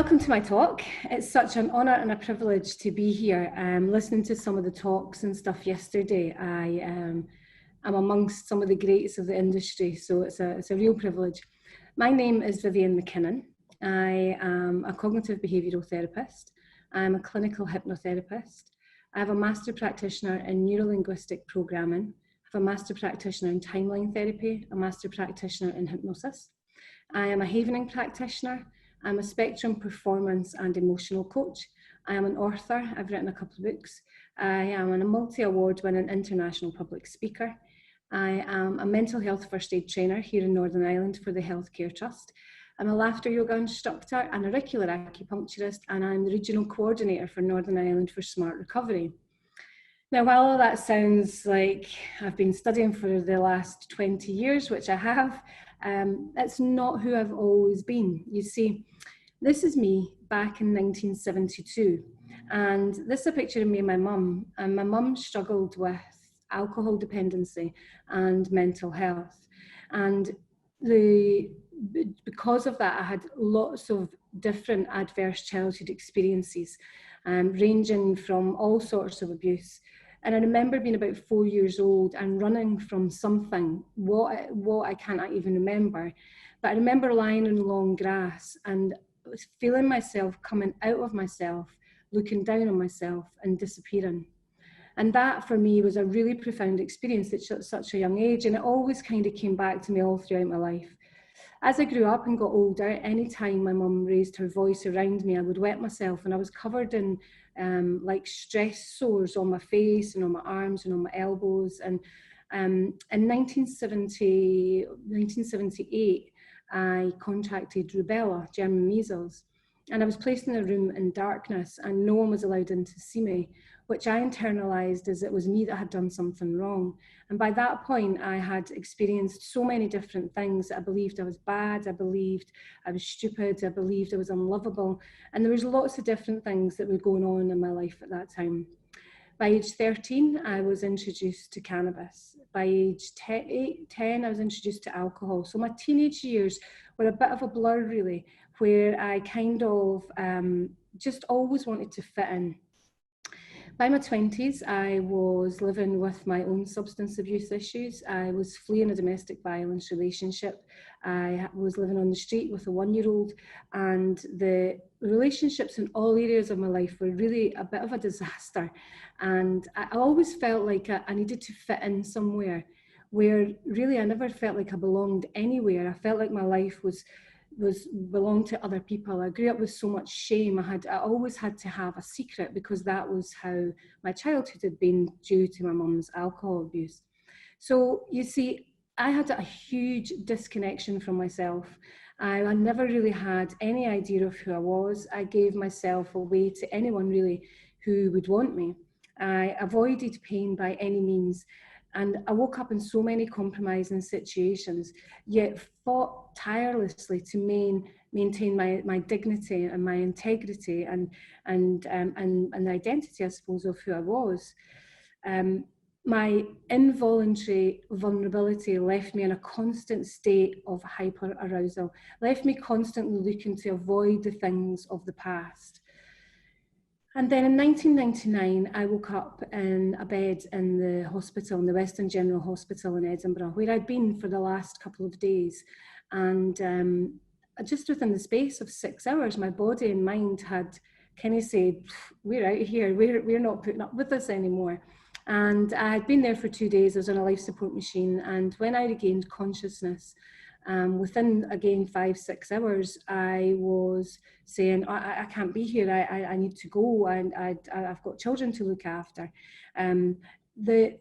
Welcome to my talk. It's such an honour and a privilege to be here. Listening to some of the talks and stuff yesterday, I'm amongst some of the greats of the industry, so it's a real privilege. My name is Vivian McKinnon. I am a cognitive behavioural therapist. I'm a clinical hypnotherapist. I have a master practitioner in neuro-linguistic programming. I have a master practitioner in timeline therapy, a master practitioner in hypnosis. I am a havening practitioner. I'm a spectrum performance and emotional coach. I am an author. I've written a couple of books. I am a multi-award winning international public speaker. I am a mental health first aid trainer here in Northern Ireland for the Healthcare Trust. I'm a laughter yoga instructor and auricular acupuncturist, and I'm the regional coordinator for Northern Ireland for Smart Recovery. Now, while all that sounds like I've been studying for the last 20 years, which I have, that's not who I've always been. You see, this is me back in 1972, and this is a picture of me and my mum. And my mum struggled with alcohol dependency and mental health, and because of that, I had lots of different adverse childhood experiences, ranging from all sorts of abuse. And I remember being about 4 years old and running from something, what I can't even remember. But I remember lying in long grass and feeling myself coming out of myself, looking down on myself and disappearing. And that for me was a really profound experience at such a young age. And it always kind of came back to me all throughout my life. As I grew up and got older, any time my mum raised her voice around me, I would wet myself, and I was covered in like stress sores on my face and on my arms and on my elbows. And in 1978, I contracted rubella, German measles, and I was placed in a room in darkness and no one was allowed in to see me, which I internalized as it was me that had done something wrong. And by that point, I had experienced so many different things. I believed I was bad, I believed I was stupid, I believed I was unlovable. And there was lots of different things that were going on in my life at that time. By age 13, I was introduced to cannabis. By age 10, I was introduced to alcohol. So my teenage years were a bit of a blur, really, where I kind of just always wanted to fit in. By my 20s, I was living with my own substance abuse issues. I was fleeing a domestic violence relationship. I was living on the street with a 1-year-old, and the relationships in all areas of my life were really a bit of a disaster. And I always felt like I needed to fit in somewhere, where really I never felt like I belonged anywhere. I felt like my life belonged to other people. I grew up with so much shame. I always had to have a secret because that was how my childhood had been due to my mum's alcohol abuse. So you see, I had a huge disconnection from myself. I never really had any idea of who I was. I gave myself away to anyone really who would want me. I avoided pain by any means. And I woke up in so many compromising situations, yet fought tirelessly to maintain my dignity and my integrity and the identity, I suppose, of who I was. My involuntary vulnerability left me in a constant state of hyperarousal, left me constantly looking to avoid the things of the past. And then in 1999, I woke up in a bed in the hospital, in the Western General Hospital in Edinburgh, where I'd been for the last couple of days. And just within the space of 6 hours, my body and mind had kind of said, we're out of here, we're not putting up with this anymore. And I had been there for 2 days. I was on a life support machine. And when I regained consciousness, within, again, 5-6 hours, I was saying, I can't be here, I need to go, and I've got children to look after. The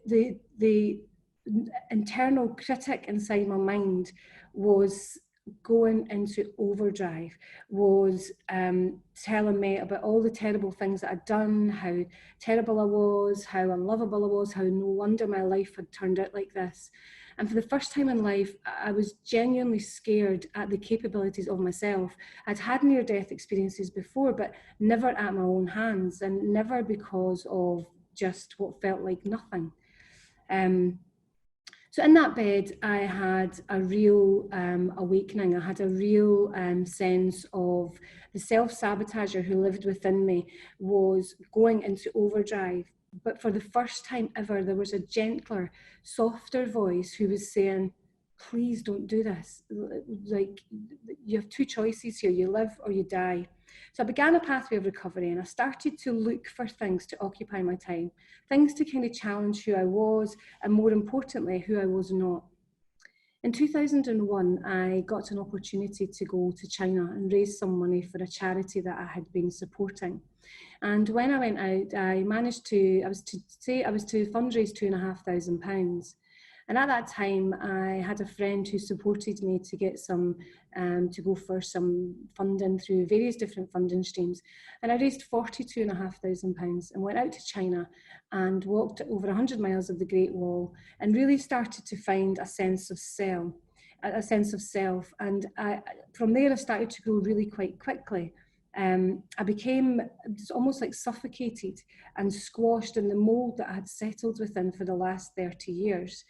internal critic inside my mind was going into overdrive, was telling me about all the terrible things that I'd done, how terrible I was, how unlovable I was, how no wonder my life had turned out like this. And for the first time in life, I was genuinely scared at the capabilities of myself. I'd had near-death experiences before, but never at my own hands, and never because of just what felt like nothing. So in that bed, I had a real awakening. I had a real sense of the self-sabotager who lived within me was going into overdrive. But for the first time ever, there was a gentler, softer voice who was saying, please don't do this. Like, you have two choices here, you live or you die. So I began a pathway of recovery, and I started to look for things to occupy my time, things to kind of challenge who I was, and more importantly, who I was not. In 2001, I got an opportunity to go to China and raise some money for a charity that I had been supporting. And when I went out, I was to fundraise £2,500. And at that time, I had a friend who supported me to get some, to go for some funding through various different funding streams. And I raised £42,500 and went out to China and walked over 100 miles of the Great Wall and really started to find a sense of self. And from there, I started to grow really quite quickly. I became almost like suffocated and squashed in the mold that I had settled within for the last 30 years.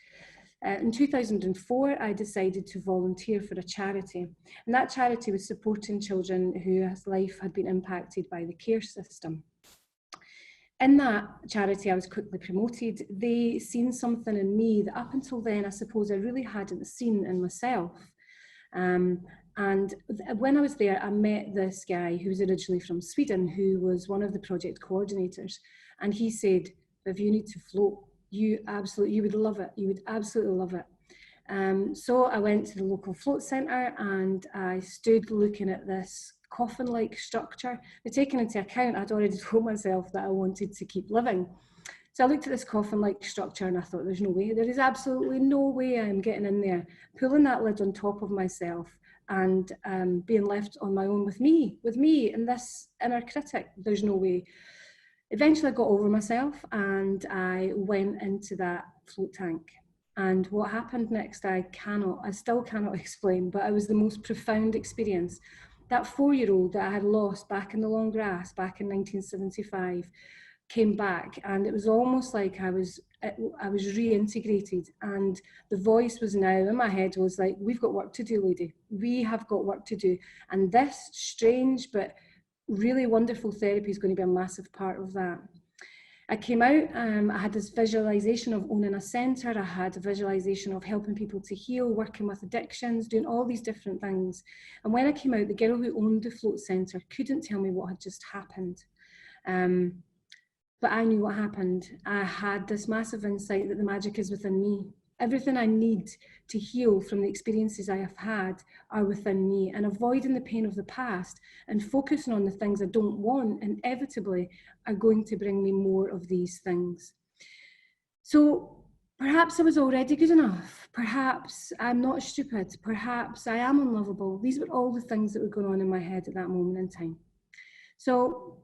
In 2004, I decided to volunteer for a charity, and that charity was supporting children whose life had been impacted by the care system. In that charity, I was quickly promoted. They seen something in me that up until then, I suppose I really hadn't seen in myself. And when I was there, I met this guy who was originally from Sweden, who was one of the project coordinators. And he said, "Viv, you need to float. You would love it. You would absolutely love it." So I went to the local float centre and I stood looking at this coffin-like structure. But taking into account, I'd already told myself that I wanted to keep living. So I looked at this coffin-like structure and I thought, there's no way, there is absolutely no way I'm getting in there, pulling that lid on top of myself and being left on my own with me and this inner critic. There's no way. Eventually I got over myself and I went into that float tank. And what happened next, I still cannot explain, but it was the most profound experience. That 4-year-old that I had lost back in the long grass back in 1975 came back, and it was almost like I was reintegrated, and the voice was now in my head was like, we've got work to do, lady. We have got work to do. And this strange but really wonderful therapy is going to be a massive part of that. I came out, I had this visualization of owning a centre, I had a visualization of helping people to heal, working with addictions, doing all these different things. And when I came out, the girl who owned the float centre couldn't tell me what had just happened. But I knew what happened. I had this massive insight that the magic is within me. Everything I need to heal from the experiences I have had are within me, and avoiding the pain of the past and focusing on the things I don't want inevitably are going to bring me more of these things. So perhaps I was already good enough. Perhaps I'm not stupid. Perhaps I am unlovable. These were all the things that were going on in my head at that moment in time. So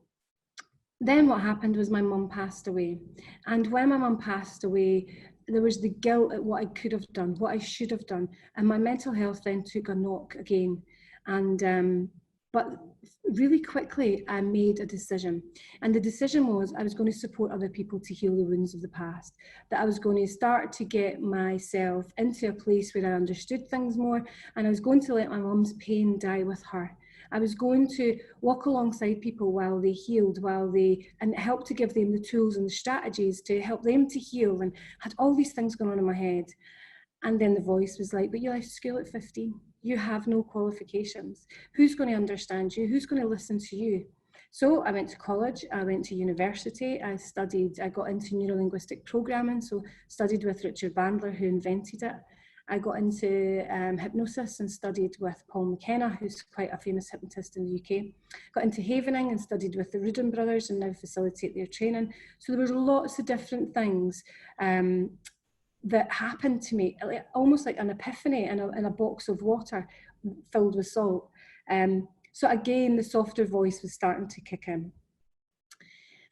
then what happened was my mum passed away. And when my mum passed away, there was the guilt at what I could have done, what I should have done. And my mental health then took a knock again. And but really quickly, I made a decision. And the decision was I was going to support other people to heal the wounds of the past, that I was going to start to get myself into a place where I understood things more, and I was going to let my mum's pain die with her. I was going to walk alongside people while they healed, and help to give them the tools and the strategies to help them to heal, and had all these things going on in my head. And then the voice was like, but you left school at 15. You have no qualifications. Who's going to understand you? Who's going to listen to you? So I went to college, I went to university, I got into Neuro-Linguistic programming, so studied with Richard Bandler, who invented it. I got into hypnosis and studied with Paul McKenna, who's quite a famous hypnotist in the UK. Got into havening and studied with the Rudin brothers and now facilitate their training. So there was lots of different things that happened to me, almost like an epiphany in a box of water filled with salt. So again, the softer voice was starting to kick in.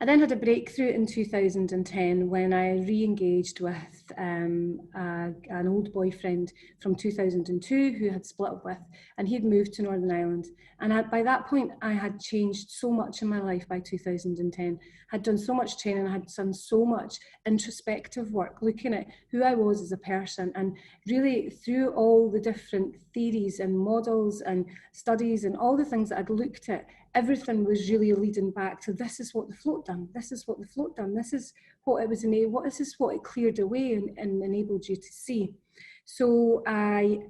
I then had a breakthrough in 2010 when I re-engaged with an old boyfriend from 2002 who had split up with, and he'd moved to Northern Ireland. And by that point, I had changed so much in my life by 2010. Had done so much training, I had done so much introspective work, looking at who I was as a person, and really through all the different theories and models and studies and all the things that I'd looked at, everything was really leading back to this is what the float done, this is what the float done, this is what it was this is what it cleared away and enabled you to see. So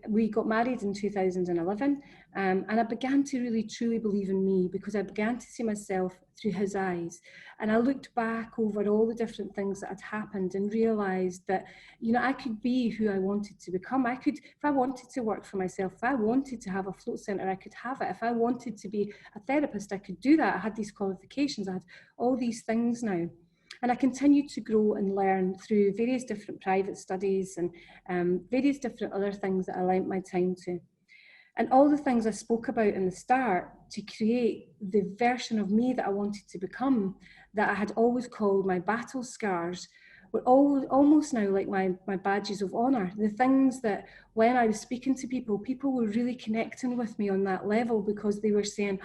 we got married in 2011, and I began to really truly believe in me, because I began to see myself through his eyes. And I looked back over all the different things that had happened and realized that, you know, I could be who I wanted to become. I could, if I wanted to work for myself, if I wanted to have a float center, I could have it. If I wanted to be a therapist, I could do that. I had these qualifications, I had all these things now. And I continued to grow and learn through various different private studies and various different other things that I lent my time to. And all the things I spoke about in the start to create the version of me that I wanted to become, that I had always called my battle scars, were almost now like my badges of honor. The things that when I was speaking to people, people were really connecting with me on that level, because they were saying,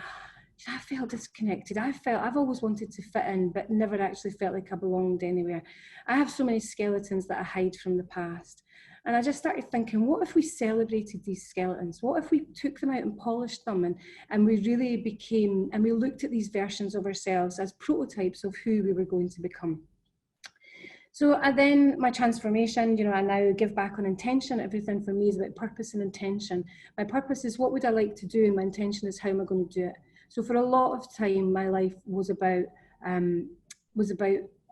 I felt disconnected. I've always wanted to fit in, but never actually felt like I belonged anywhere. I have so many skeletons that I hide from the past. And I just started thinking, what if we celebrated these skeletons? What if we took them out and polished them, and we really became, and we looked at these versions of ourselves as prototypes of who we were going to become? So then my transformation, you know, I now give back on intention. Everything for me is about purpose and intention. My purpose is what would I like to do, and my intention is how am I going to do it. So for a lot of time, my life was about, am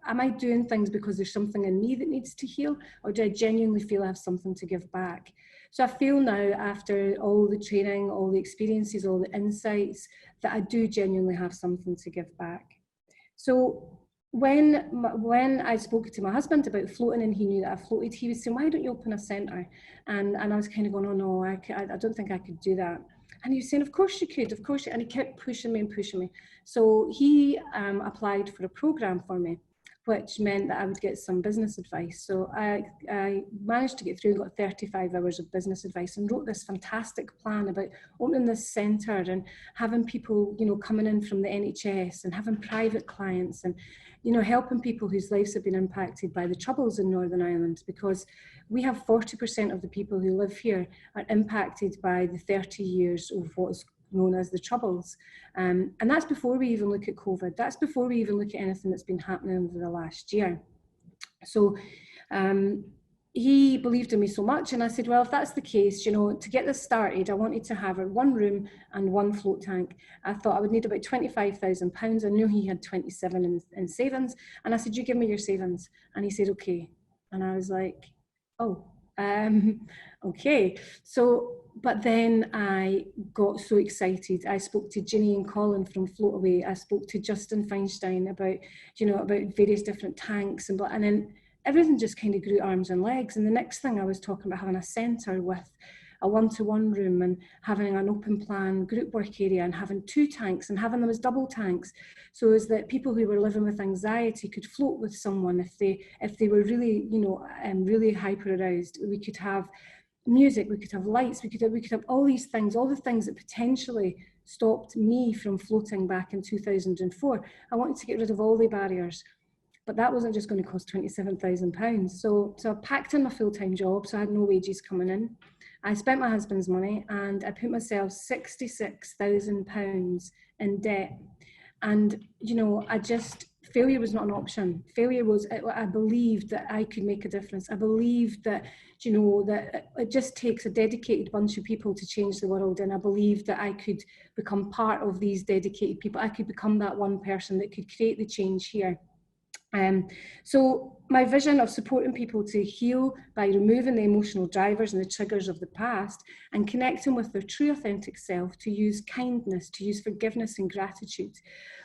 I doing things because there's something in me that needs to heal, or do I genuinely feel I have something to give back? So I feel now, after all the training, all the experiences, all the insights, that I do genuinely have something to give back. So when I spoke to my husband about floating, and he knew that I floated, he was saying, why don't you open a centre? And I was kind of going, oh no, I don't think I could do that. And he was saying, of course you could, of course. And he kept pushing me and pushing me. So he applied for a program for me, which meant that I would get some business advice. So I managed to get through, got 35 hours of business advice, and wrote this fantastic plan about opening this centre and having people, you know, coming in from the NHS and having private clients, and, you know, helping people whose lives have been impacted by the Troubles in Northern Ireland, because we have 40% of the people who live here are impacted by the 30 years of what is known as the Troubles. And that's before we even look at COVID. That's before we even look at anything that's been happening over the last year. So he believed in me so much, and I said, well, if that's the case, you know, to get this started, I wanted to have one room and one float tank. I thought I would need about £25,000. I knew he had 27 in savings, and I said, you give me your savings. And he said, okay. And I was like, oh, okay. So, but then I got so excited. I spoke to Ginny and Colin from Floataway. I spoke to Justin Feinstein about, you know, about various different tanks, and then everything just kind of grew arms and legs. And the next thing, I was talking about having a centre with a one-to-one room, and having an open plan group work area, and having 2 tanks, and having them as double tanks, so as that people who were living with anxiety could float with someone if they were really, you know, really hyper aroused. We could have music, we could have lights, we could have all these things, all the things that potentially stopped me from floating back in 2004. I wanted to get rid of all the barriers. But that wasn't just going to cost £27,000. So I packed in my full-time job, so I had no wages coming in. I spent my husband's money, and I put myself £66,000 in debt. And, you know, failure was not an option. Failure was, I believed that I could make a difference. I believed that, you know, that it just takes a dedicated bunch of people to change the world. And I believed that I could become part of these dedicated people. I could become that one person that could create the change here. So my vision of supporting people to heal by removing the emotional drivers and the triggers of the past, and connecting with their true authentic self, to use kindness, to use forgiveness and gratitude,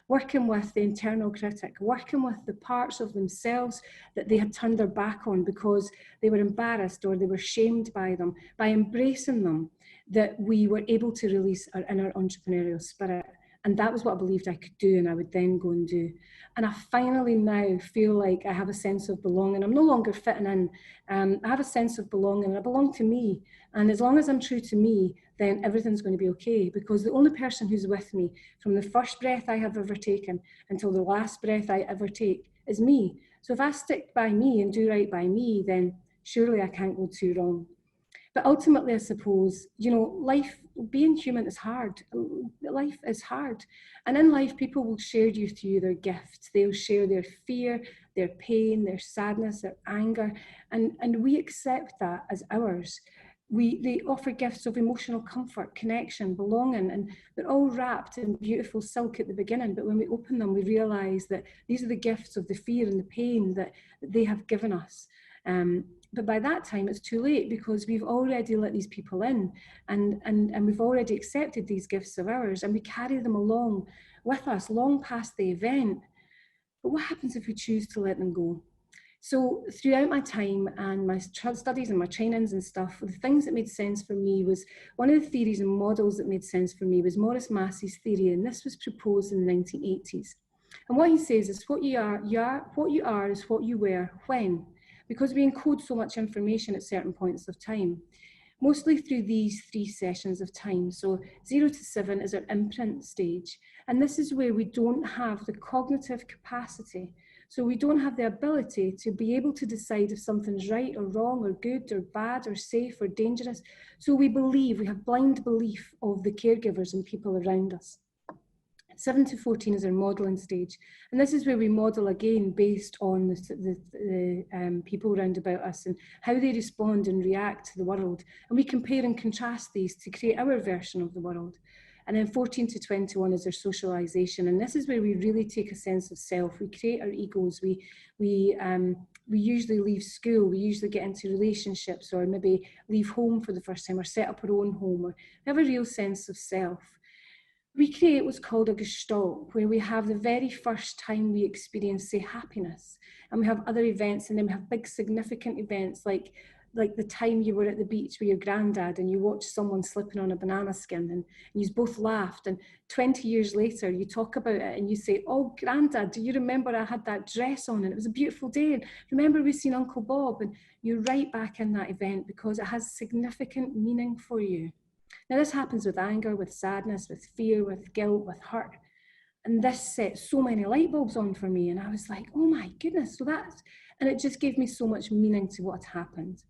working with the internal critic, working with the parts of themselves that they had turned their back on because they were embarrassed or they were shamed by them, by embracing them, that we were able to release our inner entrepreneurial spirit. And that was what I believed I could do, and I would then go and do. And I finally now feel like I have a sense of belonging. I'm no longer fitting in. I have a sense of belonging. I belong to me. And as long as I'm true to me, then everything's going to be okay, because the only person who's with me from the first breath I have ever taken until the last breath I ever take is me. So if I stick by me and do right by me, then surely I can't go too wrong. But ultimately, I suppose, you know, life, being human is hard. Life is hard. And in life, people will share with you their gifts. They'll share their fear, their pain, their sadness, their anger. And we accept that as ours. They offer gifts of emotional comfort, connection, belonging, and they're all wrapped in beautiful silk at the beginning. But when we open them, we realize that these are the gifts of the fear and the pain that they have given us. But by that time, it's too late, because we've already let these people in, and we've already accepted these gifts of ours, and we carry them along with us long past the event. But what happens if we choose to let them go? So throughout my time and my studies and my trainings and stuff, the things that made sense for me was, one of the theories and models that made sense for me was Massey's theory, and this was proposed in the 1980s. And what he says is, what you are is what you were when. Because we encode so much information at certain points of time, mostly through these 3 sessions of time. So 0 to 7 is our imprint stage. And this is where we don't have the cognitive capacity. So we don't have the ability to be able to decide if something's right or wrong or good or bad or safe or dangerous. So we have blind belief of the caregivers and people around us. 7 to 14 is our modelling stage. And this is where we model again based on the people around about us and how they respond and react to the world. And we compare and contrast these to create our version of the world. And then 14 to 21 is our socialisation. And this is where we really take a sense of self. We create our egos. We usually leave school. We usually get into relationships, or maybe leave home for the first time, or set up our own home, or have a real sense of self. We create what's called a gestalt, where we have the very first time we experience, say, happiness, and we have other events, and then we have big significant events like the time you were at the beach with your granddad and you watched someone slipping on a banana skin, and you both laughed, and 20 years later you talk about it and you say, oh, granddad, do you remember I had that dress on and it was a beautiful day, and remember we seen Uncle Bob? And you're right back in that event because it has significant meaning for you. Now, this happens with anger, with sadness, with fear, with guilt, with hurt. And this set so many light bulbs on for me. And I was like, oh my goodness, and it just gave me so much meaning to what happened.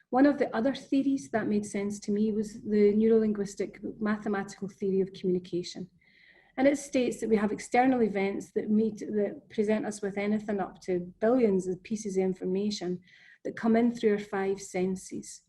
One of the other theories that made sense to me was the Neuro-Linguistic mathematical theory of communication. And it states that we have external events that present us with anything up to billions of pieces of information that come in through our 5 senses.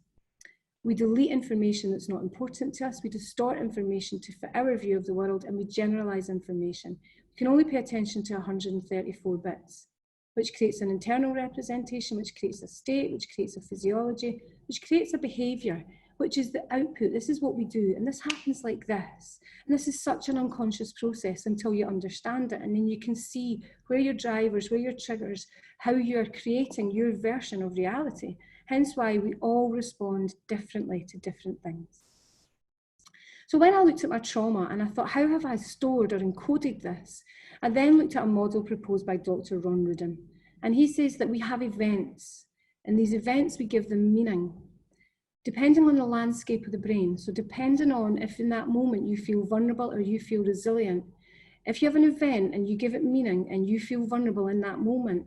We delete information that's not important to us, we distort information to fit our view of the world, and we generalize information. We can only pay attention to 134 bits, which creates an internal representation, which creates a state, which creates a physiology, which creates a behavior, which is the output. This is what we do, and this happens like this. And this is such an unconscious process until you understand it, and then you can see where your drivers, where your triggers, how you're creating your version of reality. Hence why we all respond differently to different things. So when I looked at my trauma and I thought, how have I stored or encoded this? I then looked at a model proposed by Dr. Ron Rudin. And he says that we have events, and these events, we give them meaning, depending on the landscape of the brain. So depending on if in that moment you feel vulnerable or you feel resilient. If you have an event and you give it meaning and you feel vulnerable in that moment,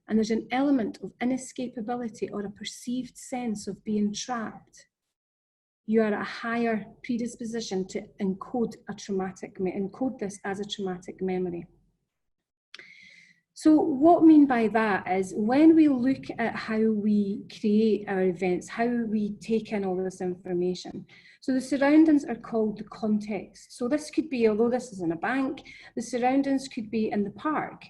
and there's an element of inescapability or a perceived sense of being trapped, you are at a higher predisposition to encode this as a traumatic memory. So what I mean by that is, when we look at how we create our events, how we take in all this information, so the surroundings are called the context. So this could be, although this is in a bank, the surroundings could be in the park.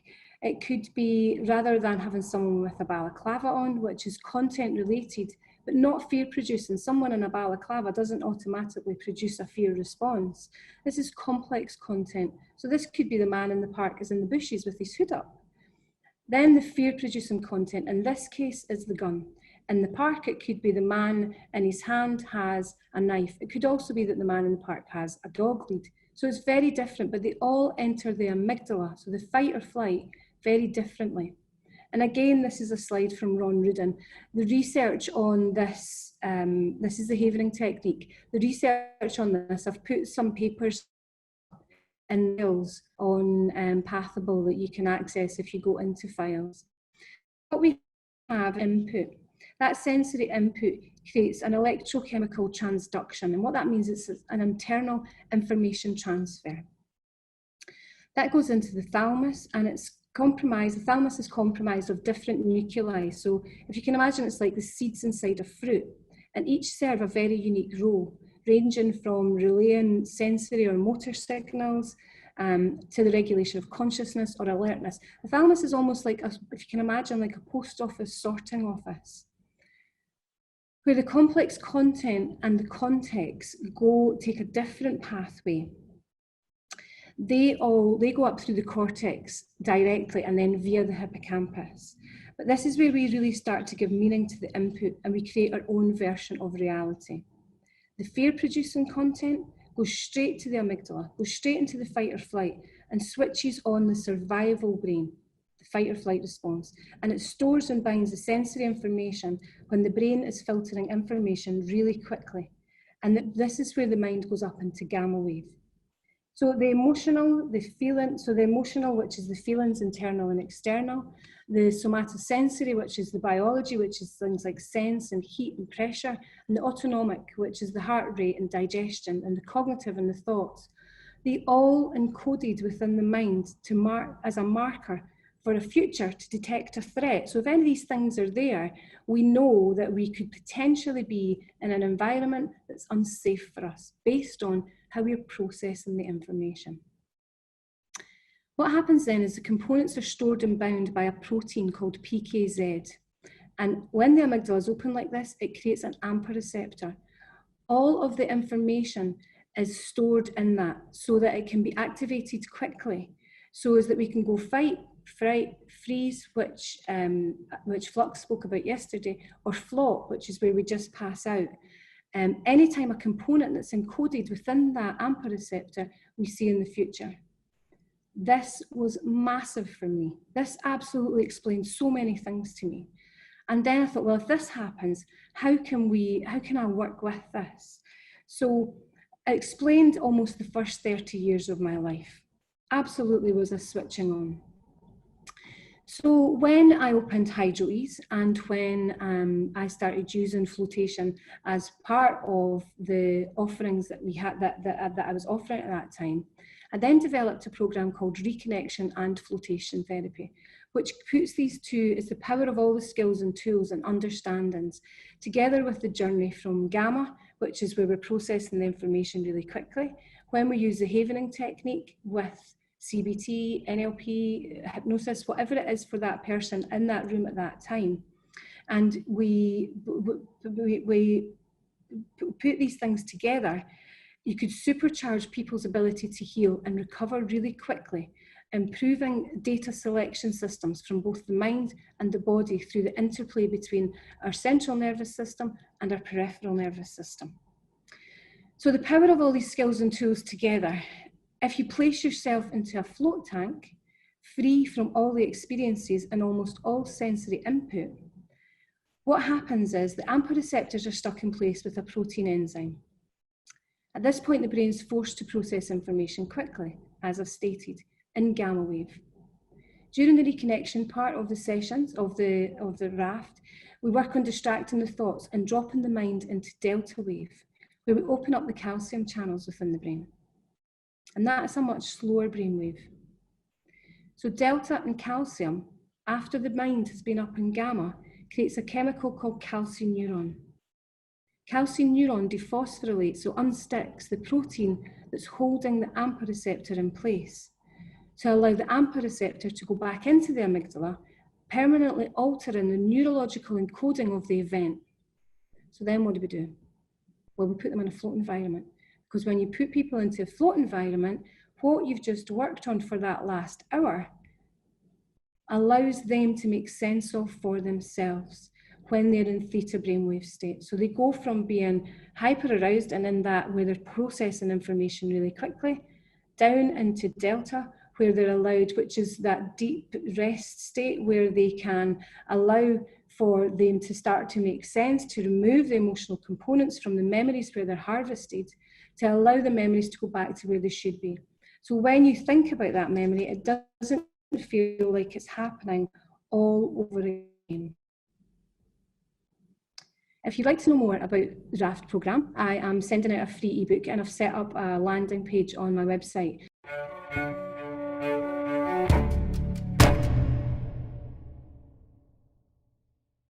It could be, rather than having someone with a balaclava on, which is content related, but not fear producing. Someone in a balaclava doesn't automatically produce a fear response. This is complex content. So this could be the man in the park is in the bushes with his hood up. Then the fear producing content, in this case, is the gun. In the park, it could be the man in his hand has a knife. It could also be that the man in the park has a dog lead. So it's very different, but they all enter the amygdala, so the fight or flight, very differently. And again, this is a slide from Ron Rudin. The research on this, this is the Havering technique. The research on this, I've put some papers in files on Pathable that you can access if you go into files. What we have input. That sensory input creates an electrochemical transduction, and what that means is it's an internal information transfer. That goes into the thalamus, and it's compromised. The thalamus is comprised of different nuclei. So if you can imagine, it's like the seeds inside a fruit, and each serve a very unique role, ranging from relaying sensory or motor signals to the regulation of consciousness or alertness. The thalamus is almost like, if you can imagine, like a post office sorting office, where the complex content and the context take a different pathway. They go up through the cortex directly and then via the hippocampus. But this is where we really start to give meaning to the input, and we create our own version of reality. The fear-producing content goes straight to the amygdala, goes straight into the fight or flight, and switches on the survival brain, the fight or flight response. And it stores and binds the sensory information when the brain is filtering information really quickly. And this is where the mind goes up into gamma wave. So the emotional, the feeling, so the emotional, which is the feelings, internal and external, the somatosensory, which is the biology, which is things like sense and heat and pressure, and the autonomic, which is the heart rate and digestion, and the cognitive and the thoughts, they all encoded within the mind to mark as a marker for a future to detect a threat. So if any of these things are there, we know that we could potentially be in an environment that's unsafe for us based on how we're processing the information. What happens then is the components are stored and bound by a protein called PKZ. And when the amygdala is open like this, it creates an AMPA receptor. All of the information is stored in that so that it can be activated quickly, so as that we can go fight, fright, freeze, which Flux spoke about yesterday, or flop, which is where we just pass out. Anytime a component that's encoded within that AMPA receptor, we see in the future. This was massive for me. This absolutely explained so many things to me. And then I thought, well, if this happens, how can I work with this? So I explained almost the first 30 years of my life. Absolutely was a switching on. So when I opened HydroEase and when I started using flotation as part of the offerings that we had that I was offering at that time, I then developed a program called Reconnection and Flotation Therapy, which puts these two as the power of all the skills and tools and understandings, together with the journey from gamma, which is where we're processing the information really quickly, when we use the Havering technique with CBT, NLP, hypnosis, whatever it is for that person in that room at that time. And we put these things together. You could supercharge people's ability to heal and recover really quickly, improving data selection systems from both the mind and the body through the interplay between our central nervous system and our peripheral nervous system. So the power of all these skills and tools together, if you place yourself into a float tank, free from all the experiences and almost all sensory input, what happens is the AMPA receptors are stuck in place with a protein enzyme. At this point, the brain is forced to process information quickly, as I've stated, in gamma wave. During the reconnection part of the sessions of the RAFT, we work on distracting the thoughts and dropping the mind into delta wave, where we open up the calcium channels within the brain. And that's a much slower brainwave. So delta and calcium, after the mind has been up in gamma, creates a chemical called calcineuron. Calcineuron dephosphorylates, so unsticks the protein that's holding the AMPA receptor in place to allow the AMPA receptor to go back into the amygdala, permanently altering the neurological encoding of the event. So then what do? Well, we put them in a float environment, because when you put people into a float environment, what you've just worked on for that last hour allows them to make sense of for themselves when they're in theta brainwave state. So they go from being hyper aroused and in that where they're processing information really quickly, down into delta, where they're allowed, which is that deep rest state where they can allow for them to start to make sense, to remove the emotional components from the memories where they're harvested, to allow the memories to go back to where they should be. So when you think about that memory, it doesn't feel like it's happening all over again. If you'd like to know more about the RAFT programme, I am sending out a free ebook, and I've set up a landing page on my website.